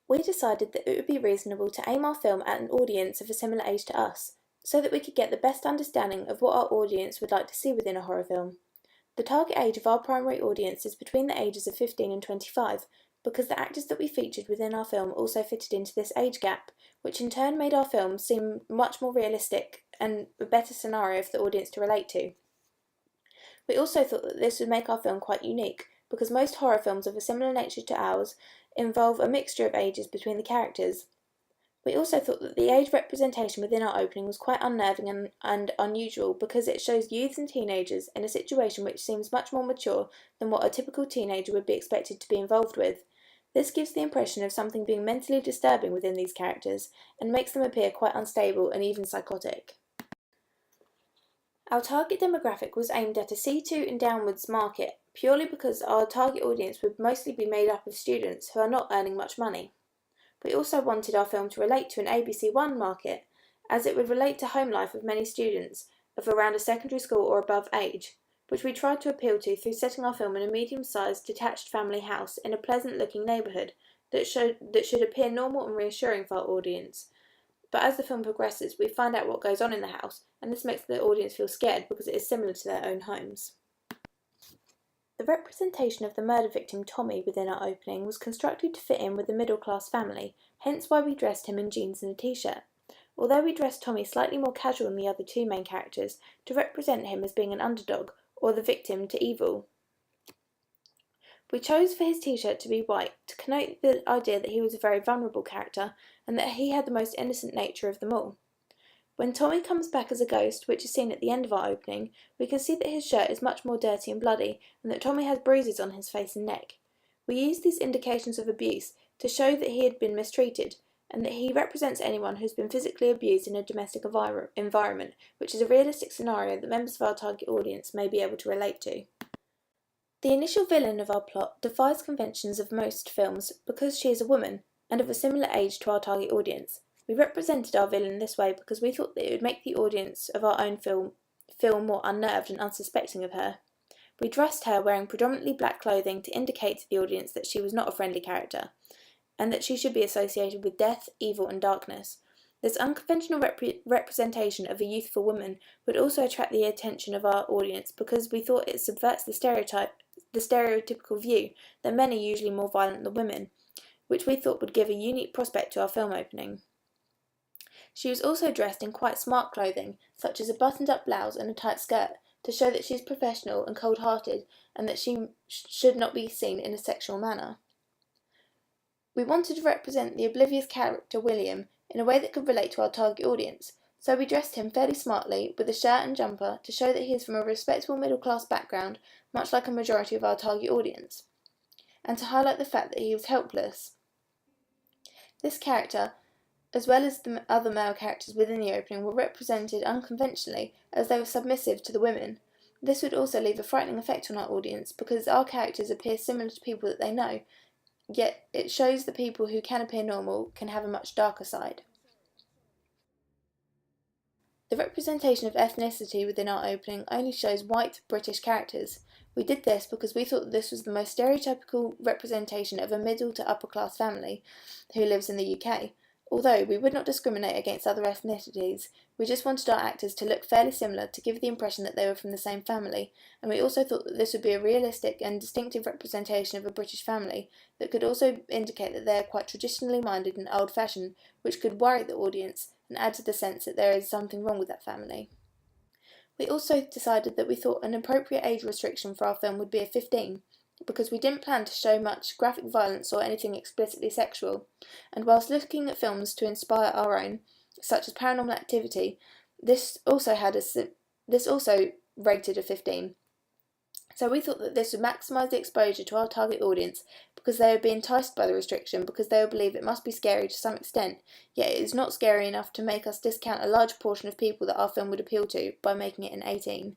We decided that it would be reasonable to aim our film at an audience of a similar age to us, so that we could get the best understanding of what our audience would like to see within a horror film. The target age of our primary audience is between the ages of 15 and 25, because the actors that we featured within our film also fitted into this age gap, which in turn made our film seem much more realistic and a better scenario for the audience to relate to. We also thought that this would make our film quite unique, because most horror films of a similar nature to ours involve a mixture of ages between the characters. We also thought that the age representation within our opening was quite unnerving and unusual, because it shows youths and teenagers in a situation which seems much more mature than what a typical teenager would be expected to be involved with. This gives the impression of something being mentally disturbing within these characters, and makes them appear quite unstable and even psychotic. Our target demographic was aimed at a C2 and downwards market, purely because our target audience would mostly be made up of students who are not earning much money. We also wanted our film to relate to an ABC1 market, as it would relate to home life of many students of around a secondary school or above age, which we tried to appeal to through setting our film in a medium-sized detached family house in a pleasant-looking neighbourhood that should appear normal and reassuring for our audience. But as the film progresses, we find out what goes on in the house, and this makes the audience feel scared because it is similar to their own homes. The representation of the murder victim Tommy within our opening was constructed to fit in with the middle-class family, hence why we dressed him in jeans and a t-shirt. Although we dressed Tommy slightly more casual than the other two main characters, to represent him as being an underdog, or the victim to evil. We chose for his t-shirt to be white, to connote the idea that he was a very vulnerable character, and that he had the most innocent nature of them all. When Tommy comes back as a ghost, which is seen at the end of our opening, we can see that his shirt is much more dirty and bloody, and that Tommy has bruises on his face and neck. We used these indications of abuse to show that he had been mistreated, and that he represents anyone who's been physically abused in a domestic environment, which is a realistic scenario that members of our target audience may be able to relate to. The initial villain of our plot defies conventions of most films because she is a woman, and of a similar age to our target audience. We represented our villain this way because we thought that it would make the audience of our own film feel more unnerved and unsuspecting of her. We dressed her wearing predominantly black clothing to indicate to the audience that she was not a friendly character, and that she should be associated with death, evil, and darkness. This unconventional representation of a youthful woman would also attract the attention of our audience because we thought it subverts the stereotypical view that men are usually more violent than women, which we thought would give a unique prospect to our film opening. She was also dressed in quite smart clothing, such as a buttoned-up blouse and a tight skirt, to show that she is professional and cold-hearted, and that she should not be seen in a sexual manner. We wanted to represent the oblivious character William in a way that could relate to our target audience, so we dressed him fairly smartly with a shirt and jumper to show that he is from a respectable middle-class background, much like a majority of our target audience, and to highlight the fact that he was helpless. This character, as well as the other male characters within the opening, were represented unconventionally, as they were submissive to the women. This would also leave a frightening effect on our audience, because our characters appear similar to people that they know, yet it shows that people who can appear normal can have a much darker side. The representation of ethnicity within our opening only shows white British characters. We did this because we thought that this was the most stereotypical representation of a middle to upper class family who lives in the UK. Although we would not discriminate against other ethnicities, we just wanted our actors to look fairly similar to give the impression that they were from the same family, and we also thought that this would be a realistic and distinctive representation of a British family that could also indicate that they are quite traditionally minded and old-fashioned, which could worry the audience and add to the sense that there is something wrong with that family. We also decided that we thought an appropriate age restriction for our film would be a 15, because we didn't plan to show much graphic violence or anything explicitly sexual, and whilst looking at films to inspire our own, such as Paranormal Activity, this also rated a 15. So we thought that this would maximise the exposure to our target audience, because they would be enticed by the restriction because they would believe it must be scary to some extent, yet it is not scary enough to make us discount a large portion of people that our film would appeal to by making it an 18.